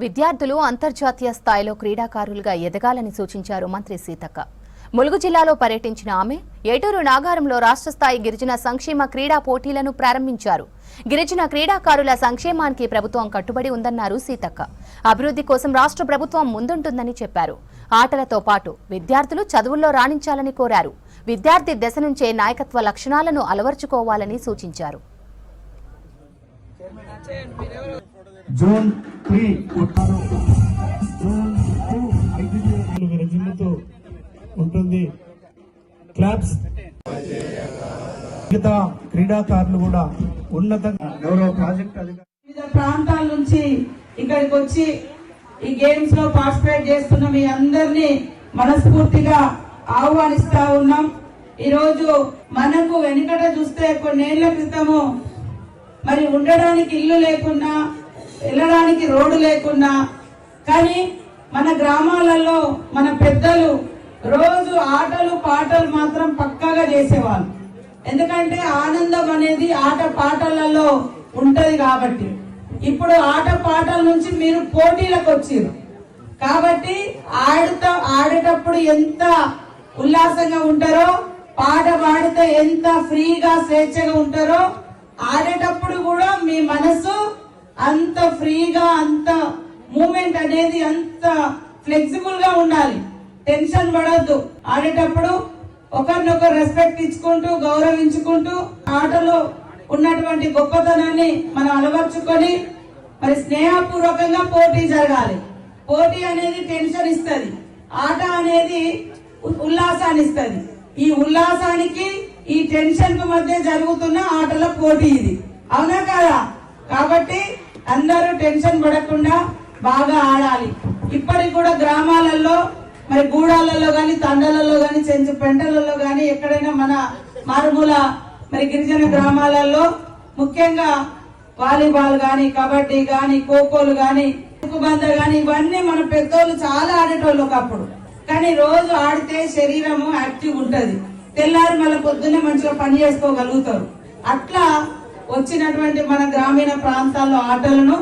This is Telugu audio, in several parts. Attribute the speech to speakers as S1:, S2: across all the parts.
S1: విద్యార్థులు అంతర్జాతీయ స్థాయిలో క్రీడాకారులుగా ఎదగాలని సూచించారు మంత్రి సీతక్క. ములుగు జిల్లాలో పర్యటించిన ఆమె ఏటూరు నాగారంలో రాష్ట్ర స్థాయి గిరిజన సంక్షేమ క్రీడా పోటీలను ప్రారంభించారు. గిరిజన క్రీడాకారుల సంక్షేమానికి ప్రభుత్వం కట్టుబడి ఉందన్నారు సీతక్క. అభివృద్ధి కోసం రాష్ట్ర ప్రభుత్వం ముందుంటుందని చెప్పారు. ఆటలతో పాటు విద్యార్థులు చదువుల్లో రాణించాలని కోరారు. విద్యార్థి దశ నుంచే నాయకత్వ లక్షణాలను అలవర్చుకోవాలని సూచించారు.
S2: జూన్ 3 ఉంటుంది. క్లబ్స్ మిగతా క్రీడాకారులు కూడా ఉన్నతంగా గౌరవ ప్రాజెక్ట్
S3: వివిధ ప్రాంతాల నుంచి ఇక్కడికి వచ్చి ఈ గేమ్స్ లో పార్టిసిపేట్ చేస్తున్న మీ అందరినీ మనస్ఫూర్తిగా ఆహ్వానిస్తా ఉన్నాం. ఈరోజు మనకు వెనుకట చూస్తే కొన్నేళ్ల క్రితము మరి ఉండడానికి ఇల్లు లేకున్నా, వెళ్ళడానికి రోడ్డు లేకున్నా, కానీ మన గ్రామాలలో మన పెద్దలు రోజు ఆటలు పాటలు మాత్రం పక్కాగా చేసేవాళ్ళు. ఎందుకంటే ఆనందం అనేది ఆట పాటలలో ఉంటది కాబట్టి. ఇప్పుడు ఆట పాటల నుంచి మీరు పోటీలకు వచ్చారు కాబట్టి ఆడేటప్పుడు ఎంత ఉల్లాసంగా ఉంటారో, పాట పాడితే ఎంత ఫ్రీగా స్వేచ్ఛగా ఉంటారో, ఆడేటప్పుడు కూడా మీ మనసు అంత ఫ్రీగా, అంత మూమెంట్ అనేది అంత ఫ్లెక్సిబుల్ గా ఉండాలి. టెన్షన్ పడద్దు. ఆడేటప్పుడు ఒకరినొకరు రెస్పెక్ట్ ఇచ్చుకుంటూ, గౌరవించుకుంటూ ఆటలో ఉన్నటువంటి గొప్పతనాన్ని మనం అలవర్చుకొని మరి స్నేహపూర్వకంగా పోటీ జరగాలి. పోటీ అనేది టెన్షన్ ఇస్తుంది, ఆట అనేది ఉల్లాసాన్ని ఇస్తుంది. ఈ ఉల్లాసానికి ఈ టెన్షన్ కు మధ్య జరుగుతున్న ఆటల పోటీ ఇది, అవునా కాదా? కాబట్టి అందరూ టెన్షన్ పడకుండా బాగా ఆడాలి. ఇప్పటికి కూడా గ్రామాలలో మరి గూడాలలో గాని, తండలలో గాని, చెంచు పెంటలలో గాని, ఎక్కడైనా మన మారుమూల మరి గిరిజన గ్రామాలలో ముఖ్యంగా వాలీబాల్ గాని, కబడ్డీ గాని, ఖోఖోలు గాని, బంద గాని, ఇవన్నీ మన పెద్దోళ్ళు చాలా ఆడేటోళ్ళు ఒకప్పుడు. కానీ రోజు ఆడితే శరీరము యాక్టివ్ ఉంటది, తెల్లారి మళ్ళీ పొద్దున్నే మంచిగా పని చేసుకోగలుగుతారు. అట్లా వచ్చినటువంటి మన గ్రామీణ ప్రాంతాల్లో ఆటలను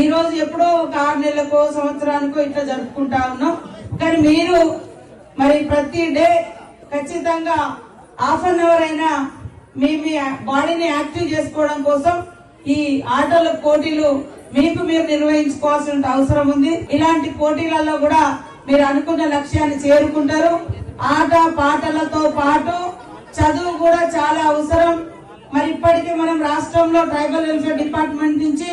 S3: ఈ రోజు ఎప్పుడో ఒక 6 నెలలకో సంవత్సరానికో ఇట్లా జరుపుకుంటా ఉన్నాం. కానీ మీరు మరి ప్రతి డే ఖచ్చితంగా ½ అయినా మీ బాడీని యాక్టివ్ చేసుకోవడం కోసం ఈ ఆటల పోటీలు మీకు మీరు నిర్వహించుకోవాల్సిన అవసరం ఉంది. ఇలాంటి పోటీలలో కూడా మీరు అనుకున్న లక్ష్యాన్ని చేరుకుంటారు. ఆట పాటలతో పాటు చదువు కూడా చాలా అవసరం. మరి ఇప్పటికీ మనం రాష్ట్రంలో ట్రైబల్ వెల్ఫేర్ డిపార్ట్మెంట్ నుంచి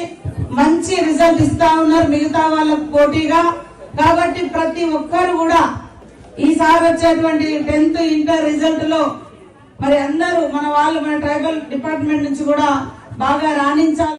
S3: మంచి రిజల్ట్ ఇస్తా ఉన్నారు మిగతా వాళ్ళకు పోటీగా. కాబట్టి ప్రతి ఒక్కరు కూడా ఈసారి వచ్చేటువంటి 10th ఇంటర్ రిజల్ట్ లో మరి అందరూ మన ట్రైబల్ డిపార్ట్మెంట్ నుంచి కూడా బాగా రాణించాలి.